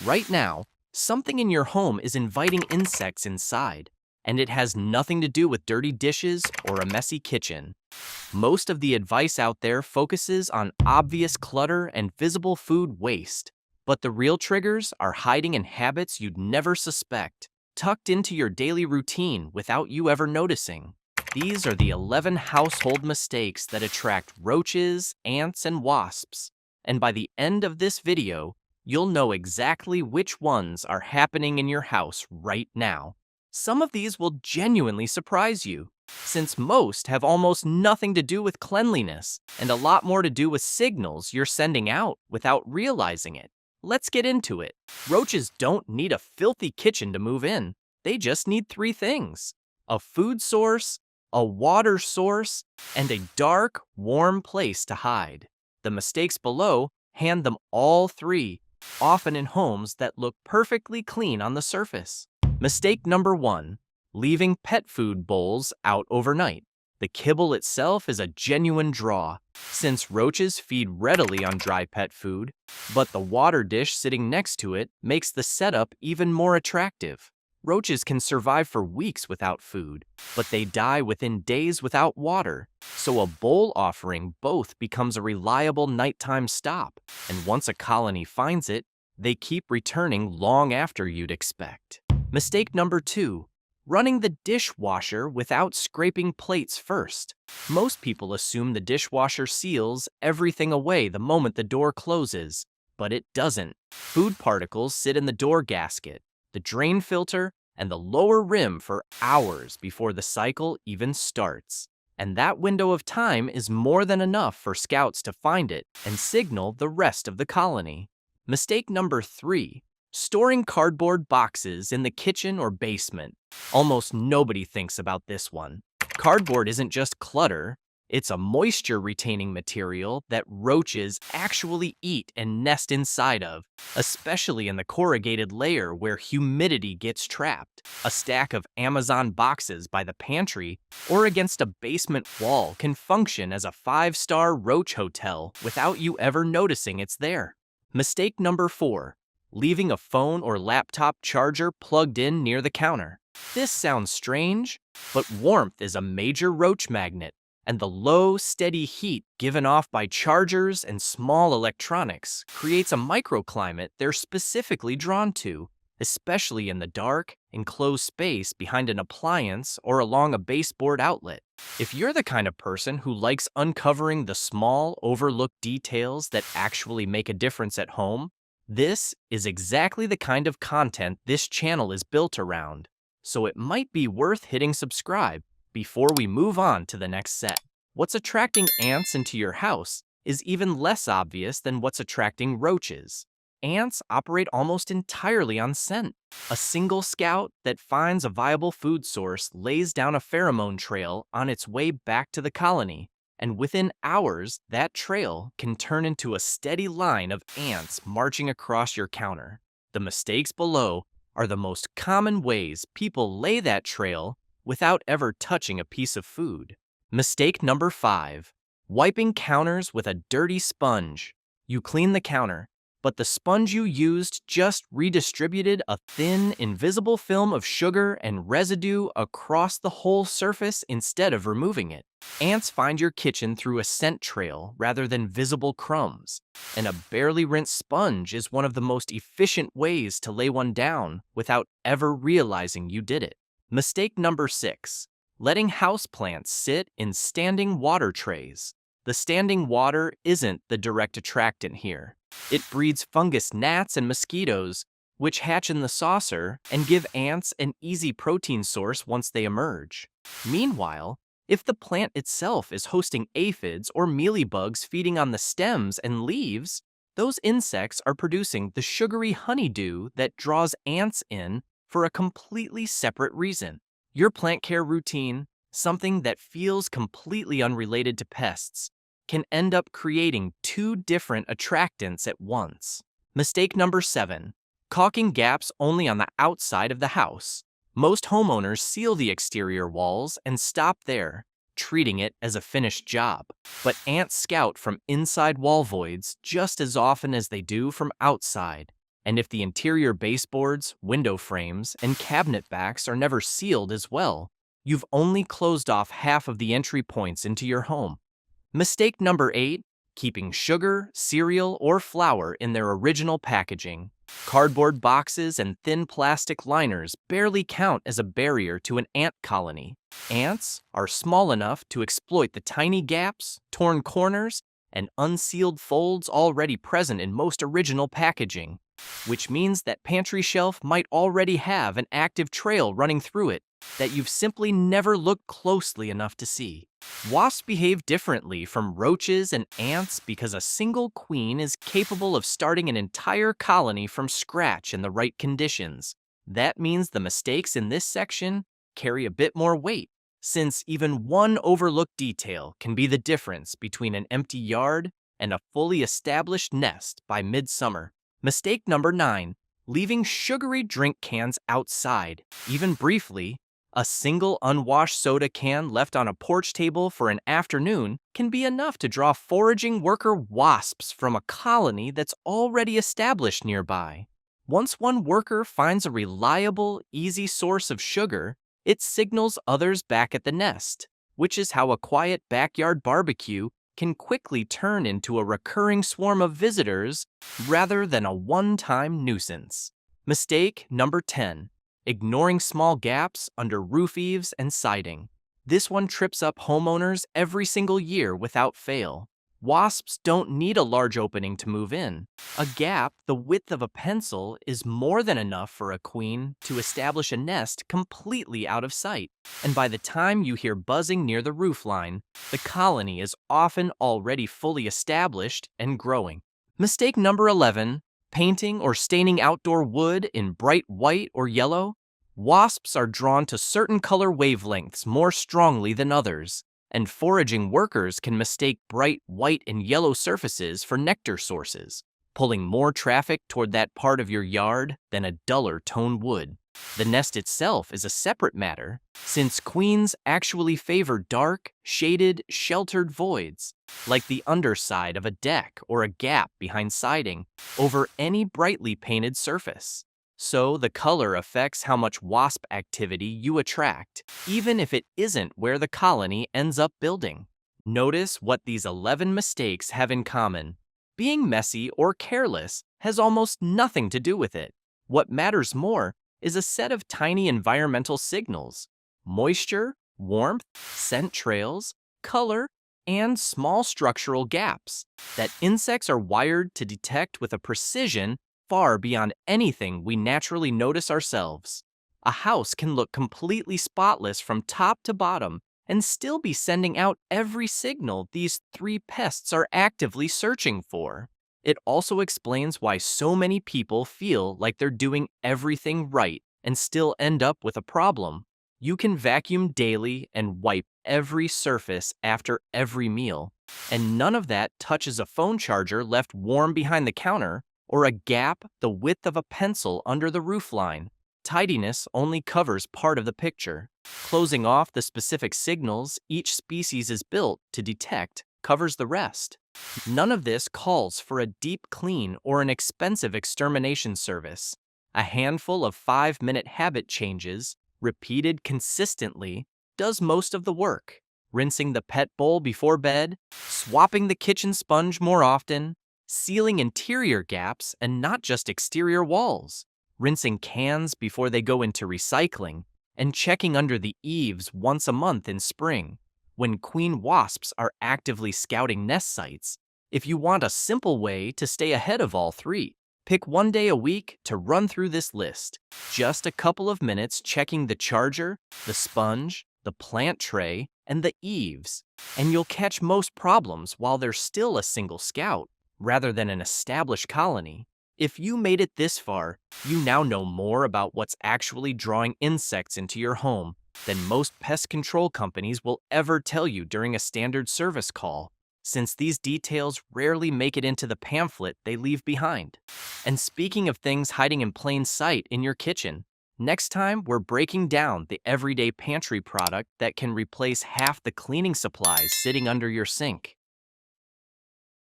Right now, something in your home is inviting insects inside, and it has nothing to do with dirty dishes or a messy kitchen. Most of the advice out there focuses on obvious clutter and visible food waste, but the real triggers are hiding in habits you'd never suspect, tucked into your daily routine without you ever noticing. These are the 11 household mistakes that attract roaches, ants, and wasps. And by the end of this video, you'll know exactly which ones are happening in your house right now. Some of these will genuinely surprise you, since most have almost nothing to do with cleanliness and a lot more to do with signals you're sending out without realizing it. Let's get into it. Roaches don't need a filthy kitchen to move in. They just need three things: a food source, a water source, and a dark, warm place to hide. The mistakes below hand them all three, often in homes that look perfectly clean on the surface. Mistake number 1. Leaving pet food bowls out overnight. The kibble itself is a genuine draw, since roaches feed readily on dry pet food, but the water dish sitting next to it makes the setup even more attractive. Roaches can survive for weeks without food, but they die within days without water, so a bowl offering both becomes a reliable nighttime stop, and once a colony finds it, they keep returning long after you'd expect. Mistake number 2. Running the dishwasher without scraping plates first. Most people assume the dishwasher seals everything away the moment the door closes, but it doesn't. Food particles sit in the door gasket, the drain filter, and the lower rim for hours before the cycle even starts. And that window of time is more than enough for scouts to find it and signal the rest of the colony. Mistake number 3. Storing cardboard boxes in the kitchen or basement. Almost nobody thinks about this one. Cardboard isn't just clutter, it's a moisture-retaining material that roaches actually eat and nest inside of, especially in the corrugated layer where humidity gets trapped. A stack of Amazon boxes by the pantry or against a basement wall can function as a 5-star roach hotel without you ever noticing it's there. Mistake number 4. Leaving a phone or laptop charger plugged in near the counter. This sounds strange, but warmth is a major roach magnet, and the low, steady heat given off by chargers and small electronics creates a microclimate they're specifically drawn to, especially in the dark, enclosed space behind an appliance or along a baseboard outlet. If you're the kind of person who likes uncovering the small, overlooked details that actually make a difference at home, this is exactly the kind of content this channel is built around, so it might be worth hitting subscribe before we move on to the next set. What's attracting ants into your house is even less obvious than what's attracting roaches. Ants operate almost entirely on scent. A single scout that finds a viable food source lays down a pheromone trail on its way back to the colony, and within hours, that trail can turn into a steady line of ants marching across your counter. The mistakes below are the most common ways people lay that trail without ever touching a piece of food. Mistake number 5. Wiping counters with a dirty sponge. You clean the counter, but the sponge you used just redistributed a thin, invisible film of sugar and residue across the whole surface instead of removing it. Ants find your kitchen through a scent trail rather than visible crumbs, and a barely rinsed sponge is one of the most efficient ways to lay one down without ever realizing you did it. Mistake number 6. Letting houseplants sit in standing water trays. The standing water isn't the direct attractant here. It breeds fungus gnats and mosquitoes, which hatch in the saucer and give ants an easy protein source once they emerge. Meanwhile, if the plant itself is hosting aphids or mealybugs feeding on the stems and leaves, those insects are producing the sugary honeydew that draws ants in for a completely separate reason. Your plant care routine, something that feels completely unrelated to pests, can end up creating 2 different attractants at once. Mistake number 7. Caulking gaps only on the outside of the house. Most homeowners seal the exterior walls and stop there, treating it as a finished job. But ants scout from inside wall voids just as often as they do from outside, And if the interior baseboards, window frames, and cabinet backs are never sealed as well, you've only closed off half of the entry points into your home. Mistake number 8, keeping sugar, cereal, or flour in their original packaging. Cardboard boxes and thin plastic liners barely count as a barrier to an ant colony. Ants are small enough to exploit the tiny gaps, torn corners, and unsealed folds already present in most original packaging, which means that pantry shelf might already have an active trail running through it that you've simply never looked closely enough to see. Wasps behave differently from roaches and ants because a single queen is capable of starting an entire colony from scratch in the right conditions. That means the mistakes in this section carry a bit more weight, since even one overlooked detail can be the difference between an empty yard and a fully established nest by midsummer. Mistake number 9, leaving sugary drink cans outside, even briefly. A single unwashed soda can left on a porch table for an afternoon can be enough to draw foraging worker wasps from a colony that's already established nearby. Once one worker finds a reliable, easy source of sugar, it signals others back at the nest, which is how a quiet backyard barbecue can quickly turn into a recurring swarm of visitors rather than a one-time nuisance. Mistake number 10. Ignoring small gaps under roof eaves and siding. This one trips up homeowners every single year without fail. Wasps don't need a large opening to move in. A gap the width of a pencil is more than enough for a queen to establish a nest completely out of sight. And by the time you hear buzzing near the roofline, the colony is often already fully established and growing. Mistake number 11. Painting or staining outdoor wood in bright white or yellow. Wasps are drawn to certain color wavelengths more strongly than others, and foraging workers can mistake bright white and yellow surfaces for nectar sources, pulling more traffic toward that part of your yard than a duller tone would. The nest itself is a separate matter, since queens actually favor dark, shaded, sheltered voids, like the underside of a deck or a gap behind siding, over any brightly painted surface. So the color affects how much wasp activity you attract, even if it isn't where the colony ends up building. Notice what these 11 mistakes have in common. Being messy or careless has almost nothing to do with it. What matters more is a set of tiny environmental signals: moisture, warmth, scent trails, color, and small structural gaps that insects are wired to detect with a precision far beyond anything we naturally notice ourselves. A house can look completely spotless from top to bottom and still be sending out every signal these 3 pests are actively searching for. It also explains why so many people feel like they're doing everything right and still end up with a problem. You can vacuum daily and wipe every surface after every meal, and none of that touches a phone charger left warm behind the counter or a gap the width of a pencil under the roofline. Tidiness only covers part of the picture. Closing off the specific signals each species is built to detect covers the rest. None of this calls for a deep clean or an expensive extermination service. A handful of 5-minute habit changes, repeated consistently, does most of the work. Rinsing the pet bowl before bed, swapping the kitchen sponge more often, sealing interior gaps and not just exterior walls, rinsing cans before they go into recycling, and checking under the eaves once a month in spring, when queen wasps are actively scouting nest sites. If you want a simple way to stay ahead of all 3, pick one day a week to run through this list. Just a couple of minutes checking the charger, the sponge, the plant tray, and the eaves, and you'll catch most problems while there's still a single scout, rather than an established colony. If you made it this far, you now know more about what's actually drawing insects into your home than most pest control companies will ever tell you during a standard service call, since these details rarely make it into the pamphlet they leave behind. And speaking of things hiding in plain sight in your kitchen, next time we're breaking down the everyday pantry product that can replace half the cleaning supplies sitting under your sink.